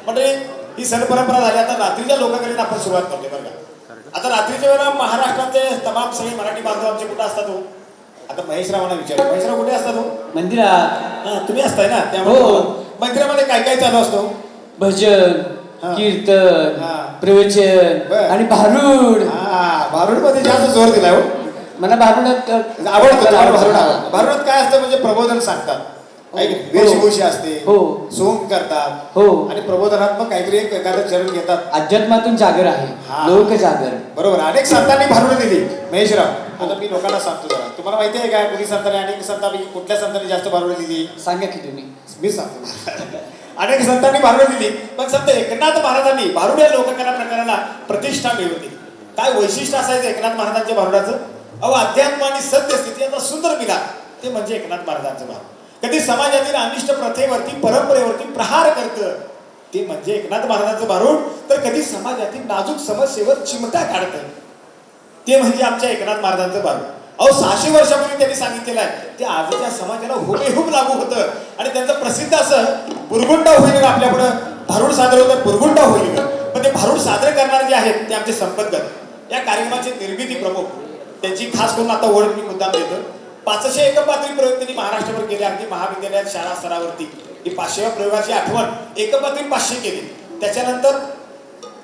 म्हणजे ही सण परंपरा झाली. आता रात्रीच्या लोककलेत आपण सुरुवात करतोय बरं का. आता रात्रीच्या वेळेला महाराष्ट्राचे तमाम सगळे मराठी बांधव आमचे कुठं असतात हो? आता महेशरावांना विचारू, महेशराव कुठे असतात हो? मंदिरात. तुम्ही असताय ना त्यामुळे मंदिरामध्ये काय काय चालू असतो? भजन, कीर्तन, प्रवचन आणि भारुड. भारुड मध्ये जास्त जोर दिलाय हो. मला भारुडात आवडतं. भारुडात काय असतं म्हणजे प्रबोधन सांगतात, वेशभूषी असते, सोंग करतात हो, आणि प्रबोधनात्मक काहीतरी एक एखादं चरण घेतात. अध्यात्मातून जागर आहे, लोक जागर. बरोबर. अनेक संतांनी भारुड दिली. महेशराव, आता मी लोकांना सांगतो जरा, तुम्हाला माहिती आहे का कुणी संतांनी, अनेक संतांनी, कुठल्या संतांनी जास्त भारुड दिली? सांगा की तुम्ही. मी सांगतो. अनेक संतांनी भारुड दिली, पण संत एकनाथ महाराजांनी भारुड या लोककला प्रकाराला प्रतिष्ठा मिळवली. काय वैशिष्ट्य असायचं एकनाथ महाराजांच्या भारुडाचं? अध्यात्म आणि सत्यस्थिती याचा सुंदर मिलाप, ते म्हणजे एकनाथ महाराजांचं भारुड. कधी समाजातील अनिष्ट प्रथेवरती, परंपरेवरती प्रहार करतं, ते म्हणजे एकनाथ महाराजांचं भारुड. तर कधी समाजातील नाजूक समस्येवर चिमटा काढतं, ते म्हणजे आमच्या एकनाथ महाराजांचं भारुड. 600 वर्षापूर्वी त्यांनी सांगितलेलं आहे, ते आजच्या समाजाला हुबेहूब लागू होतं. आणि त्यांचं प्रसिद्ध असं बुरगुंडा होईल आपल्या पुढं भारुड सादर होतं, बुरगुंडा होईल. पण ते भारुड सादर करणारे जे आहेत ते आमचे संपतगत. या कार्यक्रमाचे निर्मिती प्रमुख, त्यांची खास करून आता ओळख मी मुद्दाम देतो. 500 एकपात्री प्रयोग त्यांनी महाराष्ट्रावर केले. अगदी महाविद्यालयात शाळा स्तरावरती ही 500व्या प्रयोगाची आठवण एकपात्री 500 केली. त्याच्यानंतर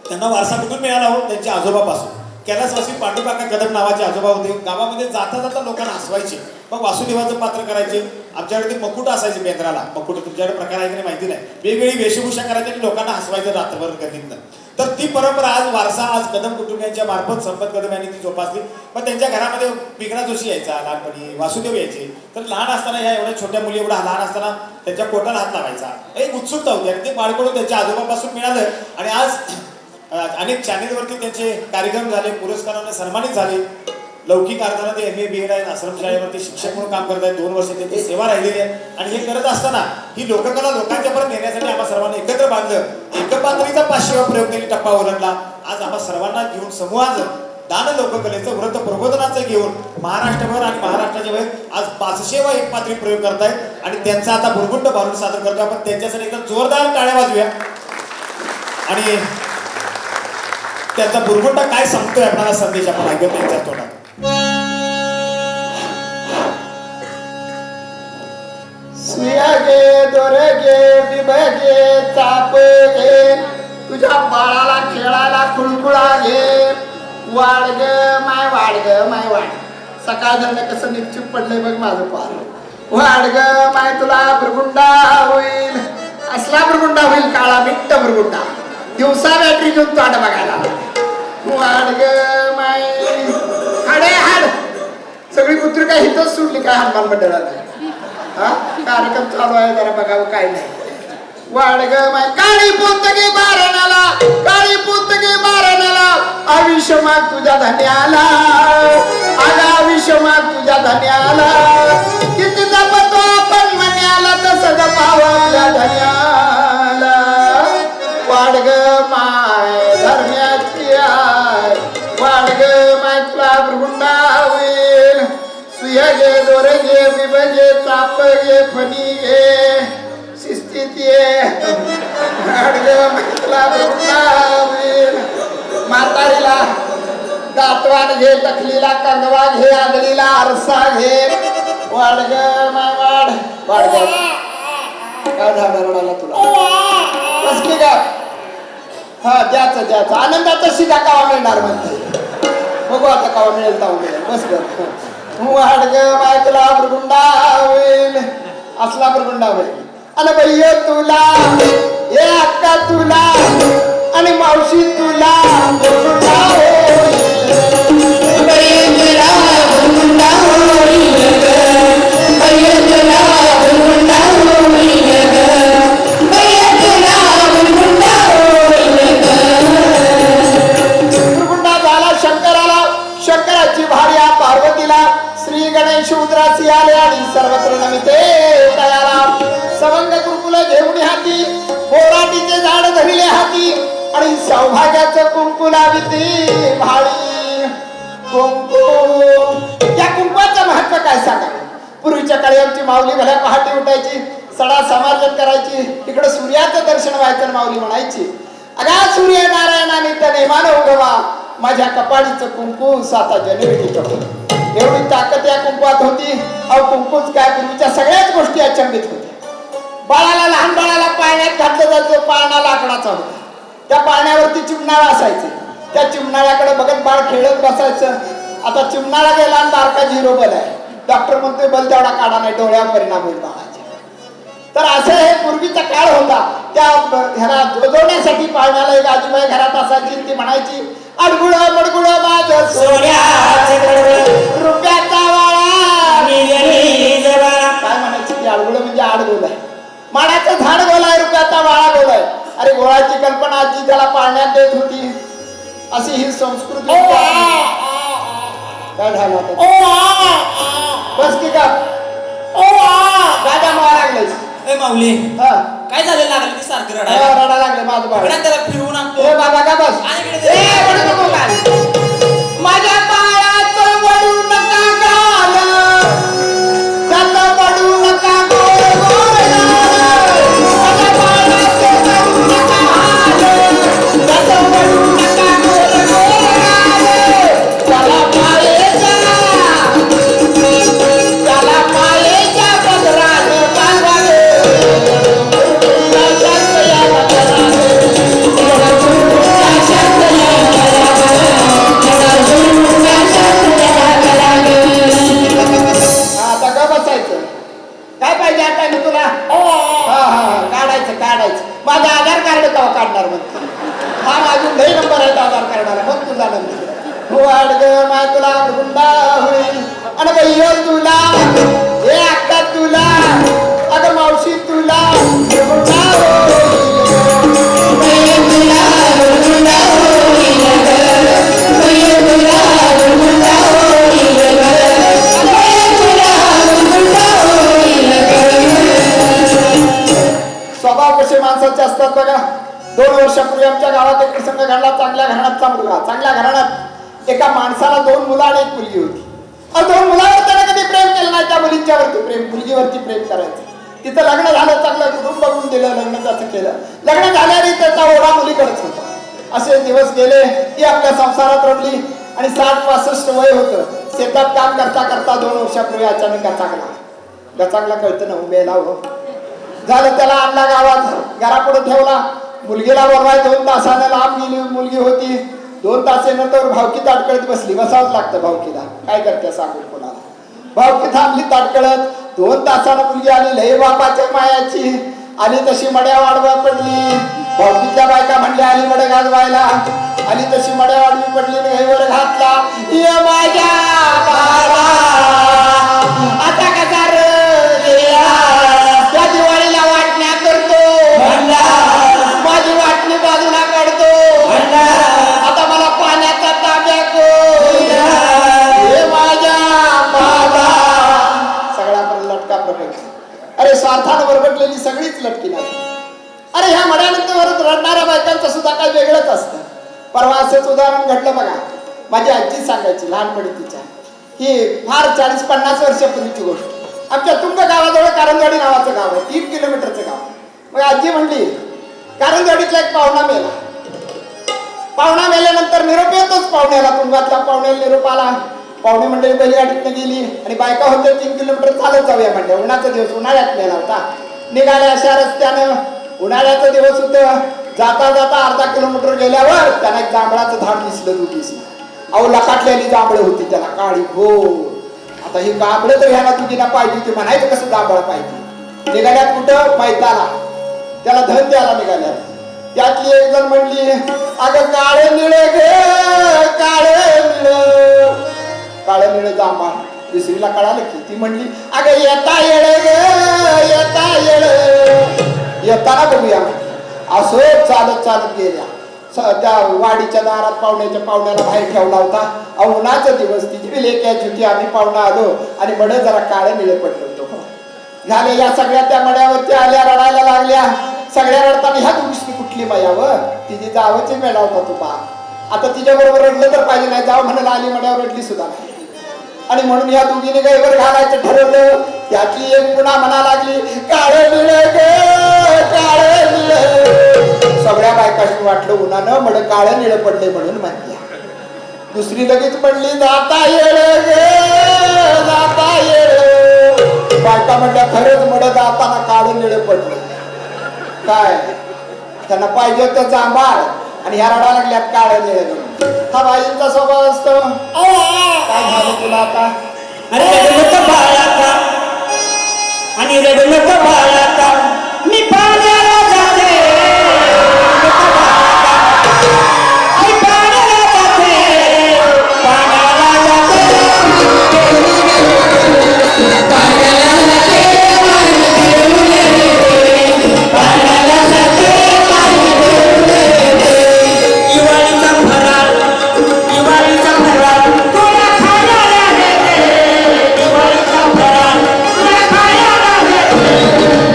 त्यांना वारसा कुठून मिळाला हो? त्यांच्या आजोबापासून. कैलासवासी पांडुकाका कदम नावाचे आजोबा होते. गावामध्ये जाता जाता लोकांना हसवायचे, मग वासुदेवाचं पात्र करायचे. आमच्याकडे ते मकुट असायचे बेंद्राला. मकुट तुमच्याकडे प्रकार आहे की नाही माहिती नाही. वेगवेगळी वेशभूषा करायची आणि लोकांना हसवायचं रात्रभर गर्दीतनं. तर ती परंपरा आज वारसा आज कदम कुटुंबियांच्या मार्फत संपत कदम यांनी ती जोपासली. मग त्यांच्या घरामध्ये पिंगळा जोशी यायचा लहानपणी, वासुदेव यायचे. तर लहान असताना ह्या एवढ्या छोट्या मुली एवढा लहान असताना त्यांच्या पोटाला हात लावायचा, एक उत्सुकता होती. आणि ते बाळकडून त्यांच्या आजोबापासून मिळालं. आणि आज अनेक चॅनेलवरती त्यांचे कार्यक्रम झाले, पुरस्काराने सन्मानित झाले. लौकिक अर्थानं ते MA BEd आहेत, आश्रमशाळेवरती शिक्षक म्हणून काम करत आहेत. 2 वर्ष त्यांची सेवा राहिलेली आहे. आणि हे करत असताना ही लोककला लोकांच्या पर्यंत नेण्यासाठी आम्हा सर्वांना एकत्र बांधलं. एकपात्रीचा 500वा प्रयोग त्यांनी टप्पा ओलांडला. आज आम्हा सर्वांना घेऊन समूहाचं दान लोककलेचं व्रत प्रबोधनाचं घेऊन महाराष्ट्रभर आणि महाराष्ट्राच्या बाहेर आज 500वा एकपात्री प्रयोग करतायत. आणि त्यांचा आता बुरगुंड भारुड सादर करतोय आपण. त्यांच्यासाठी एकदम जोरदार टाळ्या वाजूया. आणि त्यांचा बुरगुंडा काय सांगतोय आपल्याला संदेश आपण ऐकूया त्यांच्या तोंडात. सुया घे, दोर घे, बिब घे, चाप घे, तुझ्या बाळाला खेळायला खुळखुळा घे. वाढ ग माय, वाढ ग माय, वाढ. सकाळ धरणं कसं निश्चित पडलंय बघ माझं पार. वाढ ग माय, तुला बुरगुंडा होईल. असला बुरगुंडा होईल, काळा मिट्ट बुरगुंडा. दिवसा बॅटरी घेऊन तोंड बघायला. वाढ ग माय, हाडे हाड. सगळी कुत्री काय हिथंच सुटली काय हनुमान मंडळात? हा कार्यक्रम चालू आहे, जरा बघावं काय नाही. वाढ ग माय, काळी पोतगी बारणाला, काळी पोतगी बारणाला. आयुष्य माग तुझ्या धन्याला, आगा आयुष्य माग तुझ्या धन्याला. किती जपतो आपण मन्याला, तसं जपावं आपल्या धन्याला. वाढ ग माय, धर्म्याची आय. वाढ ग माय, तुला बुरगुंडा होईल. सुया घे, दोर घे, बिब घे, चाप घे, फणी घे, शिस्तीत ये. वाढ ग माय, तुला बुरगुंडा होईल. म्हातारीला दातवान घे, टकलीला कंगवा घे, आंधळीला आरसा घे. वाढ ग माय, वाढ. वाढ ग काय झाड रडायला तुला? बस की का? हा द्याचं द्याचं आनंदाचा शिधा कावा मिळणार म्हणते. बघू आता कावा मिळेल तावा मिळेल. बस कर. वाढ ग माय, तुला बुरगुंडा होईल. असला बुरगुंडा होईल. आणि भैया तुला, हे अक्का तुला, आणि मावशी तुला बुरगुंडा होईल. भैया तुला बुरगुंडा होईल ग. भैया तुला बुरगुंडा होईल ग. भैया तुला बुरगुंडा होईल ग. बुरगुंडा झाला शंकराला, शंकराची भार्या पार्वतीला. श्री गणेश उद्रासी आले आणि सर्वत्र नमिते तयाला. सवंग गुरुकुल घेऊन हाती, बोराटीचे झाड धरिले हाती. आणि सौभाग्याचं कुंकू लाविती भाळी. कुंकू, या कुंकवाचं महत्व काय सांगा? पूर्वीच्या काळी आमची माऊली भल्या पहाटे उठायची, सडा समार्जन करायची, तिकडे सूर्याचं दर्शन व्हायचं आणि माऊली म्हणायची, अगा सूर्य नारायणाने त्या नेमानं उगवा, माझ्या कपाळीचं कुंकू साता जनवेटी कपू. एवढी ताकद या कुंकवात होती. अहो कुंकूच काय, पूर्वीच्या सगळ्याच गोष्टी अचंबित होत्या. बाळाला, लहान बाळाला पाळण्यात घातलं जायचं, पाळणा लाकडाचा होता. त्या पाळण्यावरती चिमणाळा असायचे, त्या चिमणाळ्याकडे बघत बाळ खेळत बसायचं. आता चिमणाळा गेला आणि बारका झिरो बल आहे. डॉक्टर म्हणतोय बल तेवढा काढा नाही, डोळ्यावर परिणाम होईल बाळाच्या. तर असं हे पूर्वीचा काळ होता. त्या ह्याला जोजवण्यासाठी पाळण्याला एक आजीबाई घरात असायची, ती म्हणायची, अडगुळ मडगुळ माझं रुपयाचा वाळा. काय म्हणायची ती? अडगुळ म्हणजे आडगोल आहे, माडाचं झाड गोल आहे, रुपयाचा वाळा गोल आहे. अरे गोळाची कल्पना आजी त्याला पाळण्यात देत होती. अशी ही संस्कृती. काय झालं बस की का दादा मला लागलेस माऊली हा काय झालं, लागलं की सारखं रडा लागले माझं बाळ. त्याला फिरवून आणतो. ए बाबा का बस. माझ्या बाळाचं वडू नका गाल, त्याचं वडू नका गोल गोल. माझ्या बाळाचं वडू नका हाल, त्याचं वडू नका गोल गोल. त्याला पायाच्या पदरानं बांधावे. काय पाहिजे आता मी तुला? काढायचं काढायचं. माझं आधार कार्ड केव्हा काढणार म्हणते? हा अजून लई नंबर आहे आधार कार्डाला, मग तुझा नंबर. हो अडग माय तुला गुंडा होईल. आणि भैया तुला, हे अक्का तुला, अगं मावशी तुला गुंडा होईल. स्वभाव कसे माणसाचे असतात बघा. 2 वर्षापूर्वी आमच्या गावात एक प्रसंग घडला. चांगल्या घराण्यातला मुलगा, चांगल्या घराण्यात एका माणसाला 2 मुलं आणि 1 मुलगी होती. 2 मुलावर त्याने कधी प्रेम केलं नाही, त्या मुलींच्यावरती प्रेम, मुलगीवरती प्रेम करायचं. तिचं लग्न झालं, चांगलं कुटुंब बघून दिलं, लग्न त्याचं केलं. लग्न झाल्याने त्याचा ओढा मुलीकडेच होता. असे दिवस गेले, ती आपल्या संसारात रडली आणि 60-65 वय होतं. शेतात काम करता करता 2 वर्षापूर्वी अचानक गचांगला कळतं ना उमेला हो झालं. त्याला आणला गावात, घरापुढे ठेवला. मुलगीला बोलवाय 2 तासानं लांब गेली मुलगी होती. 2 तासानंतर भावकी ताटकळत बसली. बसावंच लागतं भावकीला, काय करते सांगून कोणाला. भावकी थांबली ताटकळत. 2 तासानं मुलगी आली, लई बापाच्या मायाची आली. तशी मड्या वाढवा पडली. भावकीच्या बायका म्हणल्या आली मड गाजवायला. आली तशी मड्या वाढवी पडली, घाईवर घातला. ये माझ्या बाबा आता कसा रे त्या दिवाळीला वाटण्या करतो, माझी वाटणी बाजूला काढतो. आता मला पाण्याचा ताब्या माझ्या बाबा. सगळ्यापर्यंत लटका प्रकट. अरे स्वार्थानं बरबटलेली सगळीच लटकी नाही. अरे ह्या मड्यानंतर रडणाऱ्या बायकांचं सुद्धा काही वेगळंच असतं. परवा असंच उदाहरण घडलं बघा. माझी आजी सांगायची लहानपणी तिच्या, ही फार 40-50 वर्षापूर्वीची गोष्ट. आमच्या तुंग गावाजवळ कारंजवाडी नावाचं गाव आहे, 3 किलोमीटरचं गाव. मग आजी म्हणली कारंजवाडीतला एक पाहुणा मेला. पाहुणा मेल्यानंतर निरोप येतोच पाहुण्याला, तुंगातल्या पाहुण्याला निरोप आला. पाहुणे मंडळी बैलगाडीतनं गेली आणि बायका होते 3 किलोमीटर चालत जाऊया म्हणल्या. उन्हाचा दिवस, उन्हाळ्यात मेला होता. निघाल्या अशा रस्त्यानं, उन्हाळ्याचा दिवस होतं. जाता जाता अर्धा किलोमीटर गेल्यावर त्यांना एक जांभळाचं झाड दिसलं. दुखीसलं अहो लकाटलेली जांभळं होती त्याला, काळी हो. आता ही जांभळं तर ह्याला तुझीला पाहिजे होती, म्हणायचं कसं जांभळं पाहिजे. निघाल्यात कुठं मैताला, त्याला धन द्यायला निघाल्या. त्यातली एक जण म्हणली, अगं काळे निळे गे काळे निळे, काळं निळे जांभळ. दुसरीला कळालं की ती म्हणली, अगं येता येळे गे येता येळे. येताना बघूया. असं चालत चालत गेल्या. त्या वाडीच्या दारात पाहुण्याला बाहेर ठेवला होता. उन्हाचा दिवस, तिची लेक्याची होती. आम्ही पाहुणा आलो आणि मड जरा काळे निळे पडलो होतो. झाले या सगळ्या त्या मड्यावरती आल्या, रडायला लागल्या. सगळ्या रडताना ह्या दुसरी कुठली मायावर, तिची जावची मेळा होता तू पा. आता तिच्या बरोबर रडलं तर पाहिजे, नाही जाव म्हणायला आली मड्यावर रडली सुद्धा नाही. आणि म्हणून या दोघीने गाईवर घालायचं ठरवलं. त्याची एक पुन्हा म्हणा लागली काळे निळे ग काळे निळे. सगळ्या बायकाशी वाटलं उन्हानं मड काळं निळं पडले म्हणून म्हणल्या. दुसरी लगेच म्हणली जाता येळ ग जाता येळ. बायका म्हणल्या खरंच मड जाताना काळं निळं पडलं. काय त्यांना पाहिजे तर जांभाळ आणि ह्या रडा लागल्यात काळं निळं. हा बाईंचा स्वभाव असतो. काय झालं तुला आता? अरे रडू नको बाळाका आणि रडू नको बाळाका मी पाण्याला जाते रडू नको बाळाका. आई पाण्याला जाते पाण्याला जाते पाण्याला जाते दिवाळीचा फराळ दिवाळीचा फराळ तुला खायला देते दिवाळीचा फराळ तुला खायला देते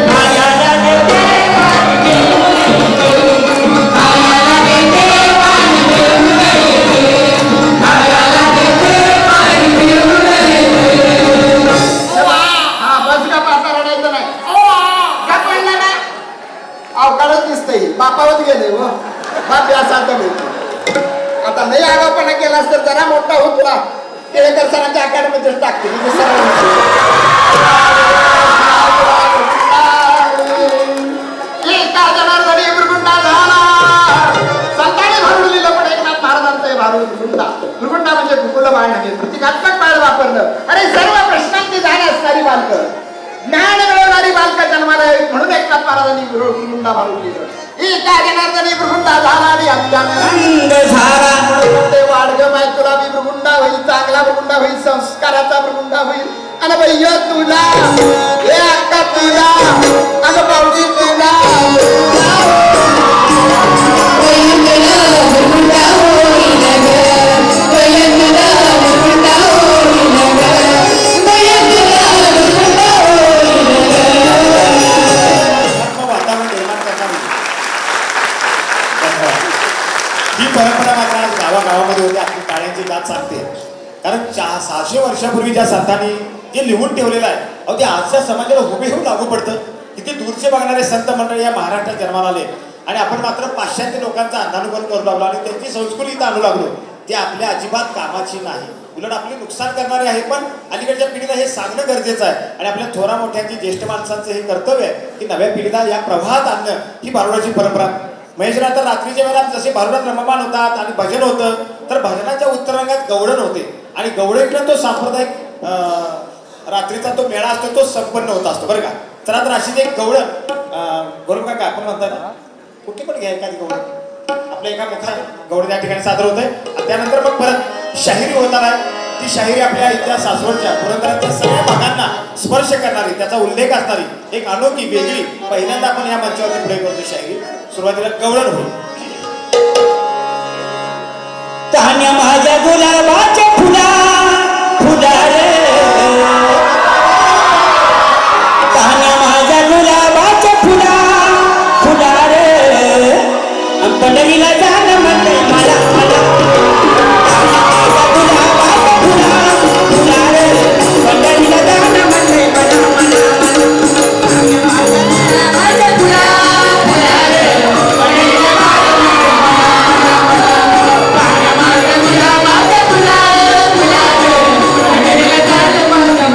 खायला देते हा बस का पाचा रडायचं नाही. का पडलं नाही? अवकाळच दिसतंय बापावत गेले व बाप यासारखा मिळतो. आता नाही आगावपणा केलास तर जरा मोठा हो तुला टिळेकर सरांच्या अकॅडमीतच टाकते म्हणजे सरळ होईल. एका जनार्दनी भृगुंडा झाला. संतांनी भारूड लिहिलं पण एकनाथ महाराजांचं हे भारूड भृगुंडा. भृगुंडा म्हणजे भूगोल बाळ नव्हे प्रतिकात्मक बाळ वापरलं. अरे सर्व प्रश्नांची जाण असणारी बालकं ज्ञान मिळवणारी बालकं जन्माला यावीत म्हणून एकनाथ महाराजांनी भृगुंडा भारूड लिहिलं. एका जनार्दनी भृगुंडा झाला आणि अंग झाला ते वाडग माय तुला मी भृगुंडा होईल चांगला भृगुंडा होईल संस्काराचा भृगुंडा होईल. आणि भैया तुला हे अक्का तुला अगं भाऊजी तुला वातावरण निर्माण करणारी ही परंपरा मात्र आज गावागावामध्ये होती. आपली टाळ्यांची दात सांगते. कारण 600 वर्षापूर्वी ज्या संतांनी जे लिहून ठेवलेलं आहे अहो ते आजच्या समाजाला हुबेहूब लागू पडतं. किती दूरचे बघणारे संत मंडळी या महाराष्ट्रात जन्माला आले आणि आपण मात्र पाश्चात्य लोकांचा अंधानुकरण करू लागलो आणि त्यांची संस्कृती इथं आणू लागलो. ती आपल्या अजिबात कामाची नाही, उलट आपली नुकसान करणारी आहे. पण अलीकडच्या पिढीला हे सांगणं गरजेचं आहे आणि आपल्या थोरा मोठ्यांची ज्येष्ठ माणसांचं हे कर्तव्य आहे की नव्या पिढीला या प्रवाहात आणणं ही भारुडाची परंपरा. महेशला तर रात्रीच्या वेळेला जसे भारुडात रममान होतात आणि भजन होतं तर भजनाच्या उत्तरांगात गवळण होते आणि गवळणीतला तो सांप्रदायिक रात्रीचा तो मेळा असतो तो संपन्न होत असतो बरं का. चला तर अशीच एक गवळण बरोबर का आपण म्हणता ना कुठे पण घ्या एखादी गवळण आपल्या एका मुखात गवळण या ठिकाणी सादर होत आहे. त्यानंतर मग परत शाहिरी होणार आहे. ती शाहिरी आपल्या इथल्या सासवडच्या पुरंदराच्या सगळ्या भागांना स्पर्श करणारी त्याचा उल्लेख असणारी एक अनोखी वेगळी पहिल्यांदा आपण या मंचावरती पुढे करतो शाहिरी. सुरुवातीला गवळण होईल. तान्या माझ्या गुलाबाच्या फुला फुला रे तान्या माझ्या गुलाबाच्या फुला फुला रे पंढरीला जाणं म्हणते मला मला तान्या माझ्या गुलाबाच्या फुला फुला रे पंढरीला जाणं म्हणते मला मला तान्या माझ्या गुलाबाच्या फुला फुला रे पंढरीला जाणं म्हणते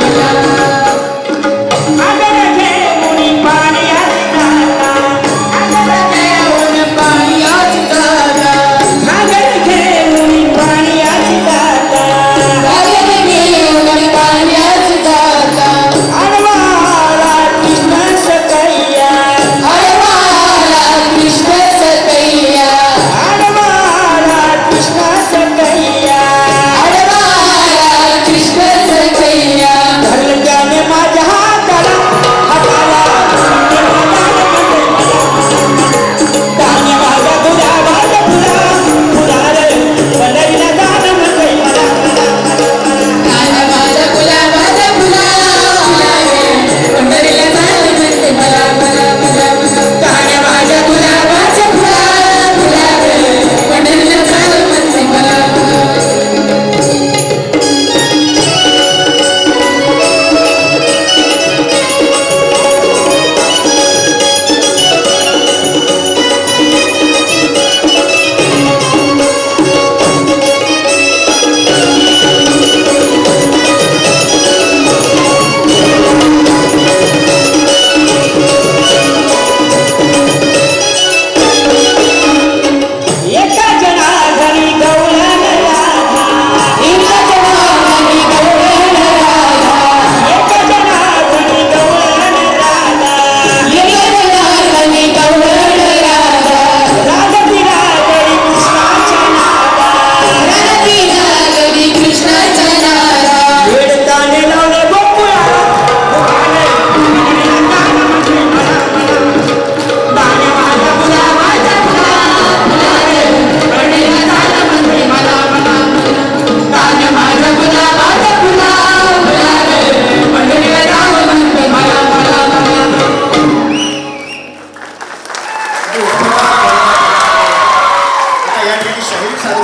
या ठिकाणी शाहीर सादर